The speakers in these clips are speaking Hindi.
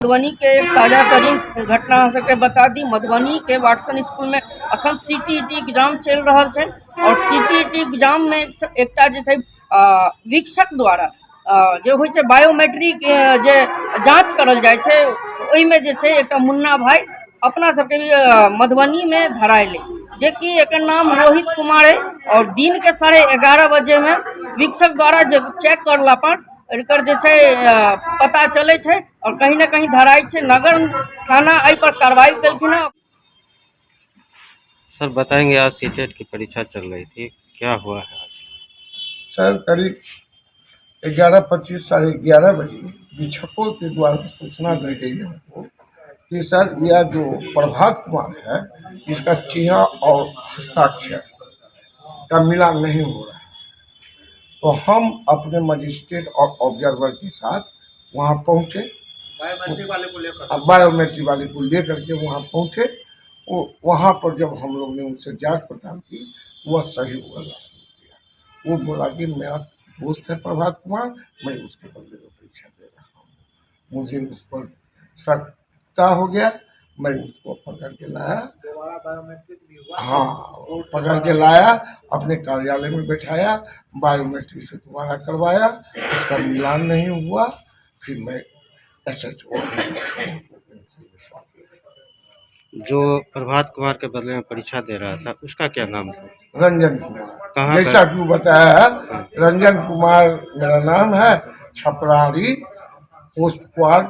मधुबनी के एक ताजा तरीन घटना सबके बता दी। मधुबनी के वाटसन स्कूल में अखन सीटीईटी एग्जाम चल रहा है और सीटीईटी एग्जाम में एकटा जे छै वीक्षक द्वारा जे होइ छै बायोमेट्रिक जे जांच करल जाय छै, ओहिमे जे छै एकटा मुन्ना भाई अपना सबके मधुबनी में धरायल, जे कि एकर नाम रोहित कुमार है और दिन के 11:30 बजे में वीक्षक द्वारा जे चेक करला पर एकर जे छै पता चले छै और कहीं न कहीं धराई छै। नगर थाना आई पर कार्रवाई कलखिन। सर बताएंगे, आज सीटेट की परीक्षा चल रही थी, क्या हुआ है आज? सर करीब 11:25 11:30 बजे वीक्षकों के द्वारा सूचना दी गई है हमको कि सर यह जो प्रभात कुमार है, इसका चेहरा और हस्ताक्षर का मिलान नहीं हो रहा है। तो हम अपने मजिस्ट्रेट और ऑब्जर्वर के साथ वहां पहुंचे, बायोमेट्रिक वाले को लेकर के वहां पहुंचे। वहां पर जब हम लोग ने उनसे जांच पड़ताल की, वह सही बोलना शुरू किया। वो बोला कि मेरा दोस्त है प्रभात कुमार, मैं उसके बदले में परीक्षा दे रहा हूँ। मुझे उस पर शक्ता हो गया, मैं उसको पकड़ के लाया। हाँ, पकड़ के लाया, अपने कार्यालय में बैठाया, बायोमेट्रिक से दोबारा करवाया, उसका मिलान नहीं हुआ। फिर मैं SHO जो प्रभात कुमार के बदले में परीक्षा दे रहा था, उसका क्या नाम था? रंजन कुमार। कहाँ जैसा कि बताया है, रंजन कुमार मेरा नाम है, छपरारी, पोस्ट क्वार्ड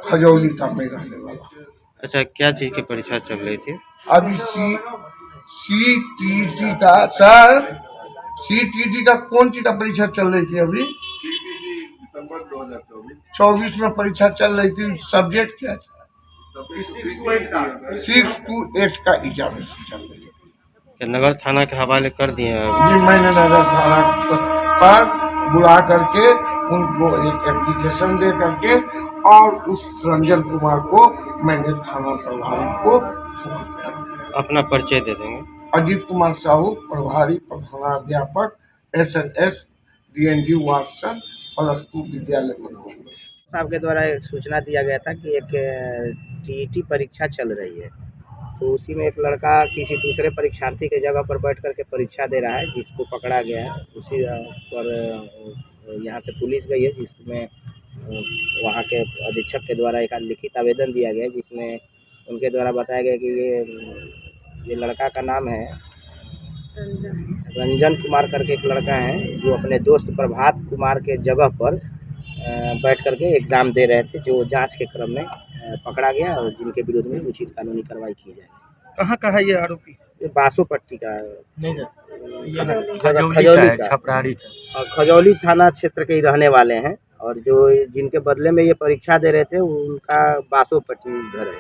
खजौली का मैं रहने वाला। अच्छा, क्या चीज़ की परीक्षा चल रही थी? अभी CTT का सर, CTT का कौन सी का परीक्षा चल रही थी? अभी दिसंबर 2024 में परीक्षा चल रही थी। सब्जेक्ट क्या था? 6 to 8 का एग्जामिनेशन चल रही थी। क्या नगर थाना के हवाले कर दिए हैं? जी, मैंने नगर थाना पर बुला करके उनको एक एप्लीकेशन दे करके और उस रंजन कुमार को मैंने थाना प्रभारी को सूचित कर दिया। अपना परिचय दे देंगे। अजीत कुमार साहू, प्रभारी प्रधानाध्यापक SNS DNG वाटसन +2 विद्यालय मधुबनी साहब के द्वारा एक सूचना दिया गया था कि एक TET परीक्षा चल रही है, तो उसी में एक लड़का किसी दूसरे परीक्षार्थी के जगह पर बैठ करके परीक्षा दे रहा है, जिसको पकड़ा गया है। उसी पर यहाँ से पुलिस गई है, जिसमें वहाँ के अधीक्षक के द्वारा एक लिखित आवेदन दिया गया है, जिसमें उनके द्वारा बताया गया कि ये लड़का का नाम है रंजन कुमार करके एक लड़का है, जो अपने दोस्त प्रभात कुमार के जगह पर बैठ करके एग्ज़ाम दे रहे थे, जो जांच के क्रम में पकड़ा गया और जिनके विरोध में उचित कानूनी कार्रवाई की जाए। कहाँ का है ये आरोपी? ये बासोपट्टी का खजौली का, छपरारी और खजौली थाना क्षेत्र के ही रहने वाले हैं, और जो जिनके बदले में ये परीक्षा दे रहे थे उनका बासोपट्टी घर है।